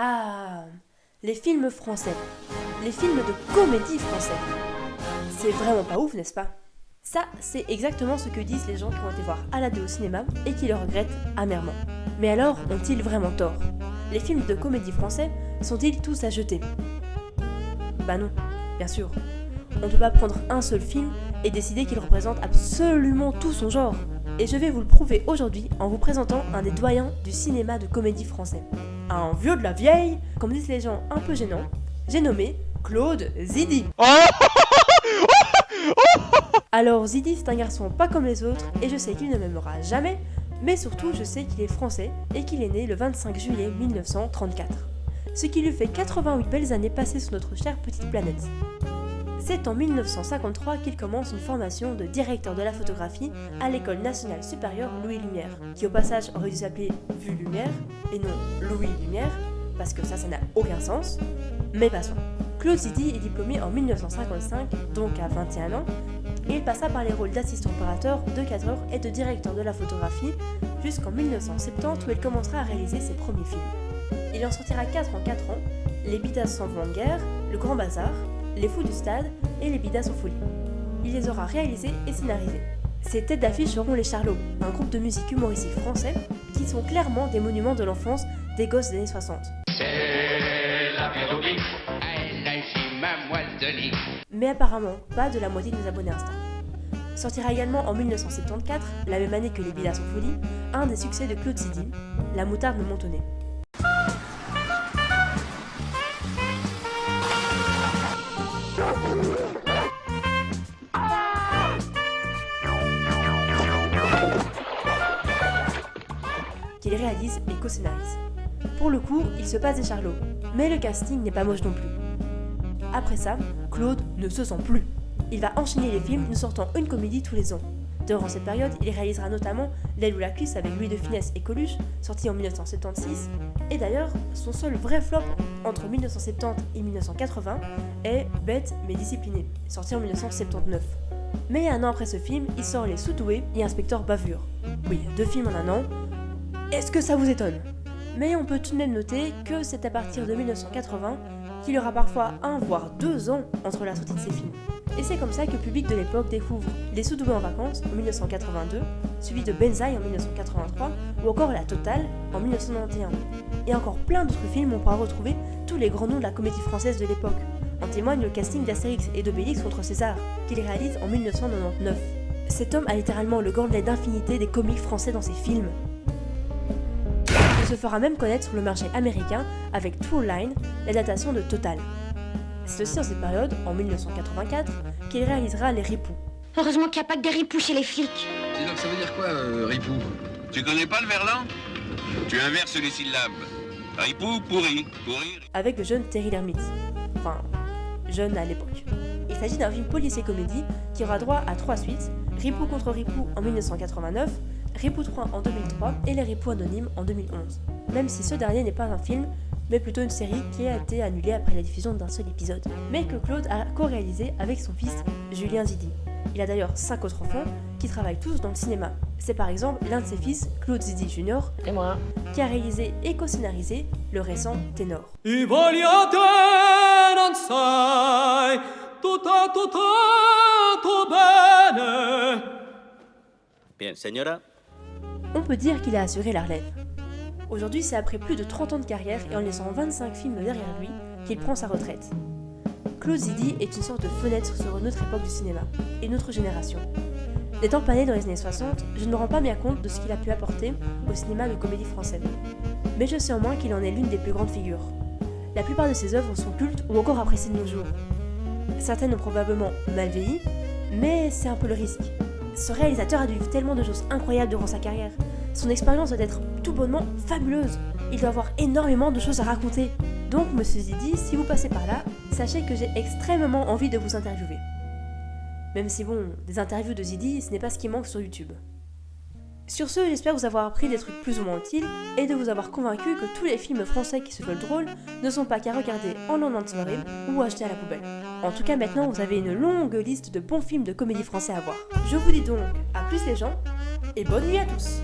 Ah, les films français. Les films de comédie français. C'est vraiment pas ouf, n'est-ce pas? Ça, c'est exactement ce que disent les gens qui ont été voir Aladdin au cinéma et qui le regrettent amèrement. Mais alors, ont-ils vraiment tort? Les films de comédie français sont-ils tous à jeter? Bah non, bien sûr. On ne peut pas prendre un seul film et décider qu'il représente absolument tout son genre. Et je vais vous le prouver aujourd'hui en vous présentant un des doyens du cinéma de comédie français. Un vieux de la vieille, comme disent les gens un peu gênants, j'ai nommé Claude Zidi. Alors Zidi, c'est un garçon pas comme les autres et je sais qu'il ne m'aimera jamais, mais surtout je sais qu'il est français et qu'il est né le 25 juillet 1934. Ce qui lui fait 88 belles années passées sur notre chère petite planète. C'est en 1953 qu'il commence une formation de directeur de la photographie à l'École nationale supérieure Louis Lumière, qui au passage aurait dû s'appeler Vue Lumière et non Louis Lumière, parce que ça n'a aucun sens, mais passons. Claude Zidi est diplômé en 1955, donc à 21 ans, et il passa par les rôles d'assistant opérateur, de cadreur et de directeur de la photographie jusqu'en 1970 où il commencera à réaliser ses premiers films. Il en sortira 4 en 4 ans, Les Bidas s'en vont en guerre, Le Grand Bazar, Les Fous du Stade et Les Bidas en folie. Il les aura réalisés et scénarisés. Ses têtes d'affiche seront les Charlots, un groupe de musique humoristique français qui sont clairement des monuments de l'enfance des gosses des années 60. C'est la mélodie, elle agit ma moelle de lit. Mais apparemment pas de la moitié de nos abonnés Insta. Sortira également en 1974, la même année que Les Bidas en folie, un des succès de Claude Zidi, La moutarde me monte au nez. Qu'il réalise et co-scénarise. Pour le coup, il se passe des Charlots, mais le casting n'est pas moche non plus. Après ça, Claude ne se sent plus. Il va enchaîner les films, nous sortant une comédie tous les ans. Durant cette période, il réalisera notamment L'aile ou la cuisse avec Louis de Funès et Coluche, sorti en 1976, et d'ailleurs, son seul vrai flop entre 1970 et 1980 est Bête mais discipliné, sorti en 1979. Mais un an après ce film, il sort Les Sous-doués et Inspecteur Bavure. Oui, 2 films en un an. Est-ce que ça vous étonne? Mais on peut tout de même noter que c'est à partir de 1980 qu'il y aura parfois 1 voire 2 ans entre la sortie de ces films. Et c'est comme ça que le public de l'époque découvre Les Sous-doués en vacances en 1982, suivi de Benzaï en 1983 ou encore La Totale en 1991. Et encore plein d'autres films où on pourra retrouver tous les grands noms de la comédie française de l'époque. En témoigne le casting d'Astérix et d'Obélix contre César, qu'il réalise en 1999. Cet homme a littéralement le gantelet d'infinité des comiques français dans ses films. Il se fera même connaître sur le marché américain avec True Line, l'adaptation de Total. C'est aussi dans cette période, en 1984, qu'il réalisera Les Ripoux. Heureusement qu'il n'y a pas que des ripoux chez les flics. Dis donc, ça veut dire quoi, ripou? Tu connais pas le verlan? Tu inverses les syllabes. Ripou, pourri, pourri. Avec le jeune Terry Lhermitte. Enfin, jeune à l'époque. Il s'agit d'un film policier-comédie qui aura droit à 3 suites, Ripoux contre Ripoux en 1989, Ripoux 3 en 2003 et Les Ripoux Anonymes en 2011. Même si ce dernier n'est pas un film, mais plutôt une série qui a été annulée après la diffusion d'un seul épisode, mais que Claude a co-réalisé avec son fils Julien Zidi. Il a d'ailleurs 5 autres enfants qui travaillent tous dans le cinéma. C'est par exemple l'un de ses fils, Claude Zidi Jr., Et moi? qui a réalisé et co-scénarisé le récent Ténor. Bien, señora. On peut dire qu'il a assuré la relève. Aujourd'hui, c'est après plus de 30 ans de carrière et en laissant 25 films derrière lui qu'il prend sa retraite. Claude Zidi est une sorte de fenêtre sur une autre époque du cinéma, et une autre génération. N'étant pas né dans les années 60, je ne me rends pas bien compte de ce qu'il a pu apporter au cinéma de comédie français. Mais je sais au moins qu'il en est l'une des plus grandes figures. La plupart de ses œuvres sont cultes ou encore appréciées de nos jours. Certaines ont probablement mal vieilli, mais c'est un peu le risque. Ce réalisateur a dû vivre tellement de choses incroyables durant sa carrière. Son expérience doit être tout bonnement fabuleuse. Il doit avoir énormément de choses à raconter. Donc, monsieur Zidi, si vous passez par là, sachez que j'ai extrêmement envie de vous interviewer. Même si bon, des interviews de Zidi, ce n'est pas ce qui manque sur YouTube. Sur ce, j'espère vous avoir appris des trucs plus ou moins utiles et de vous avoir convaincu que tous les films français qui se veulent drôles ne sont pas qu'à regarder en lendemain de soirée ou acheter à la poubelle. En tout cas, maintenant, vous avez une longue liste de bons films de comédie français à voir. Je vous dis donc à plus les gens et bonne nuit à tous.